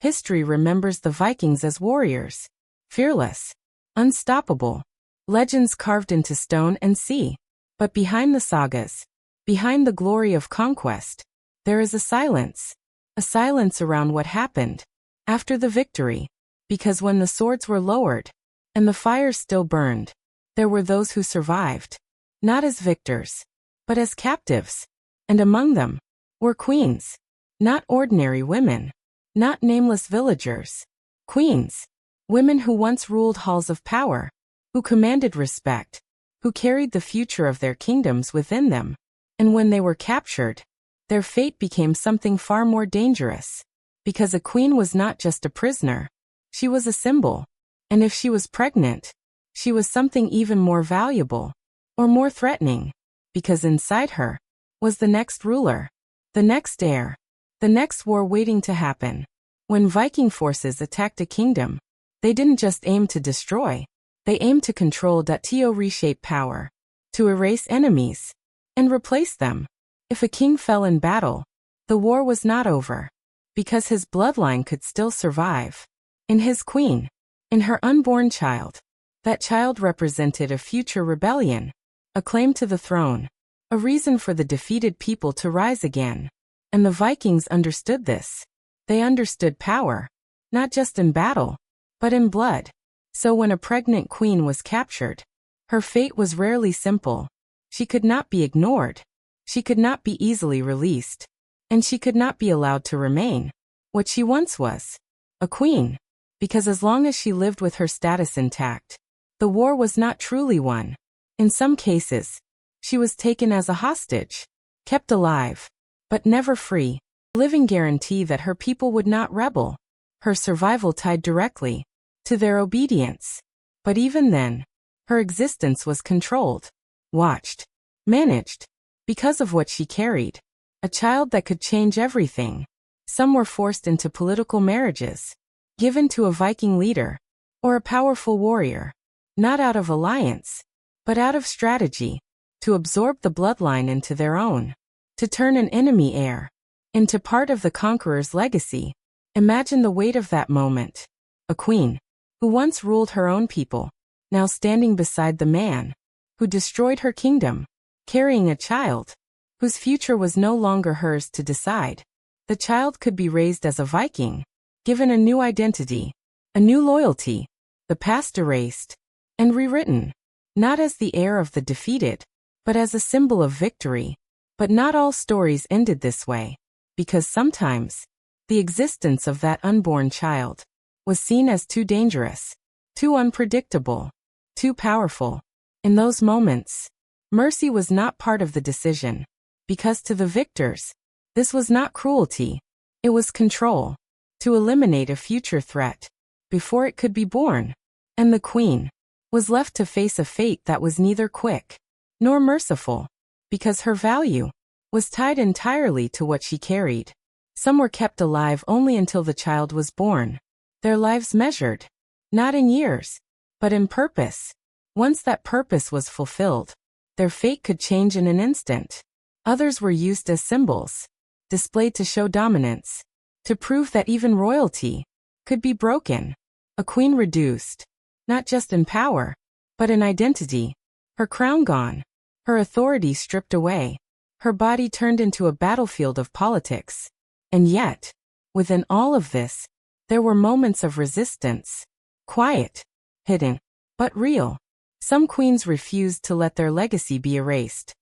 History remembers the Vikings as warriors. Fearless. Unstoppable. Legends carved into stone and sea. But behind the sagas, behind the glory of conquest, there is a silence. A silence around what happened after the victory. Because when the swords were lowered, and the fires still burned, there were those who survived. Not as victors, but as captives. And among them were queens. Not ordinary women. Not nameless villagers. Queens. Women who once ruled halls of power. Who commanded respect. Who carried the future of their kingdoms within them. And when they were captured, their fate became something far more dangerous. Because a queen was not just a prisoner. She was a symbol. And if she was pregnant, she was something even more valuable. Or more threatening. Because inside her was the next ruler. The next heir. The next war waiting to happen. When Viking forces attacked a kingdom, they didn't just aim to destroy. They aimed to control. To reshape power. To erase enemies. And replace them. If a king fell in battle, the war was not over. Because his bloodline could still survive. In his queen. In her unborn child. That child represented a future rebellion. A claim to the throne. A reason for the defeated people to rise again. And the Vikings understood this. They understood power. Not just in battle, but in blood. So when a pregnant queen was captured, her fate was rarely simple. She could not be ignored. She could not be easily released. And she could not be allowed to remain what she once was, a queen. Because as long as she lived with her status intact, the war was not truly won. In some cases, she was taken as a hostage, kept alive, but never free. A living guarantee that her people would not rebel. Her survival tied directly to their obedience. But even then, her existence was controlled, watched, managed, because of what she carried. A child that could change everything. Some were forced into political marriages, given to a Viking leader, or a powerful warrior, not out of alliance, but out of strategy, to absorb the bloodline into their own, to turn an enemy heir into part of the conqueror's legacy. Imagine the weight of that moment. A queen, who once ruled her own people, now standing beside the man who destroyed her kingdom, carrying a child whose future was no longer hers to decide. The child could be raised as a Viking, given a new identity, a new loyalty, the past erased, and rewritten, not as the heir of the defeated, but as a symbol of victory. But not all stories ended this way, because sometimes, the existence of that unborn child was seen as too dangerous, too unpredictable, too powerful. In those moments, mercy was not part of the decision, because to the victors, this was not cruelty, it was control, to eliminate a future threat before it could be born. And the queen was left to face a fate that was neither quick nor merciful, because her value was tied entirely to what she carried. Some were kept alive only until the child was born, their lives measured, not in years, but in purpose. Once that purpose was fulfilled, their fate could change in an instant. Others were used as symbols, displayed to show dominance, to prove that even royalty could be broken. A queen reduced, not just in power, but in identity. Her crown gone, her authority stripped away, her body turned into a battlefield of politics. And yet, within all of this, there were moments of resistance. Quiet, hidden, but real. Some queens refused to let their legacy be erased.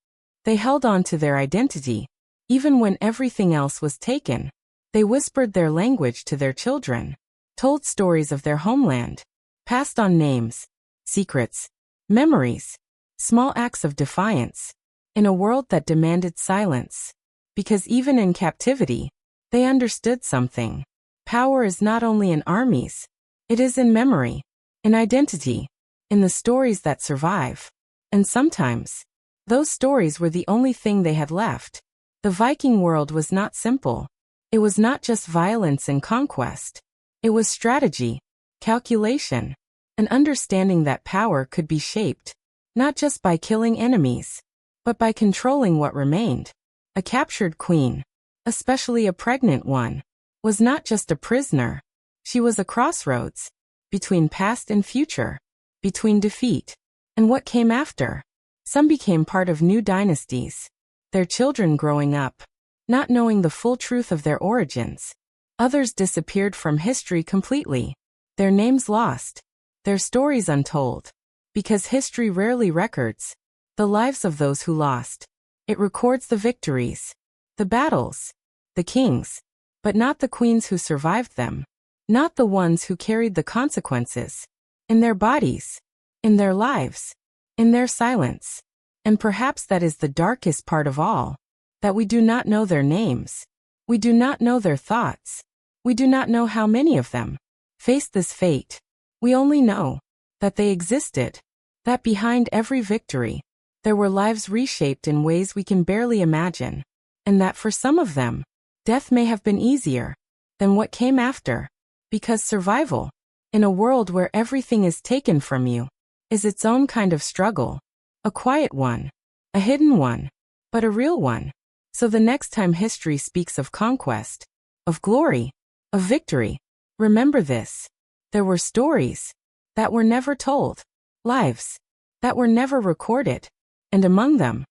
They held on to their identity, even when everything else was taken. They whispered their language to their children, told stories of their homeland, passed on names, secrets, memories, small acts of defiance, in a world that demanded silence. Because even in captivity, they understood something. Power is not only in armies, it is in memory, in identity, in the stories that survive. And sometimes, those stories were the only thing they had left. The Viking world was not simple. It was not just violence and conquest. It was strategy, calculation, and understanding that power could be shaped, not just by killing enemies, but by controlling what remained. A captured queen, especially a pregnant one, was not just a prisoner. She was a crossroads between past and future, between defeat and what came after. Some became part of new dynasties, their children growing up, not knowing the full truth of their origins. Others disappeared from history completely, their names lost, their stories untold. Because history rarely records the lives of those who lost. It records the victories, the battles, the kings, but not the queens who survived them, not the ones who carried the consequences in their bodies, in their lives, in their silence. And perhaps that is the darkest part of all, that we do not know their names. We do not know their thoughts. We do not know how many of them faced this fate. We only know that they existed, that behind every victory, there were lives reshaped in ways we can barely imagine, and that for some of them, death may have been easier than what came after, because survival, in a world where everything is taken from you, is its own kind of struggle, a quiet one, a hidden one, but a real one. So the next time history speaks of conquest, of glory, of victory, remember this: there were stories that were never told, lives that were never recorded, and among them,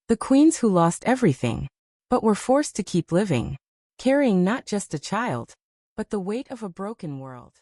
the queens who lost everything, but were forced to keep living, carrying not just a child, but the weight of a broken world.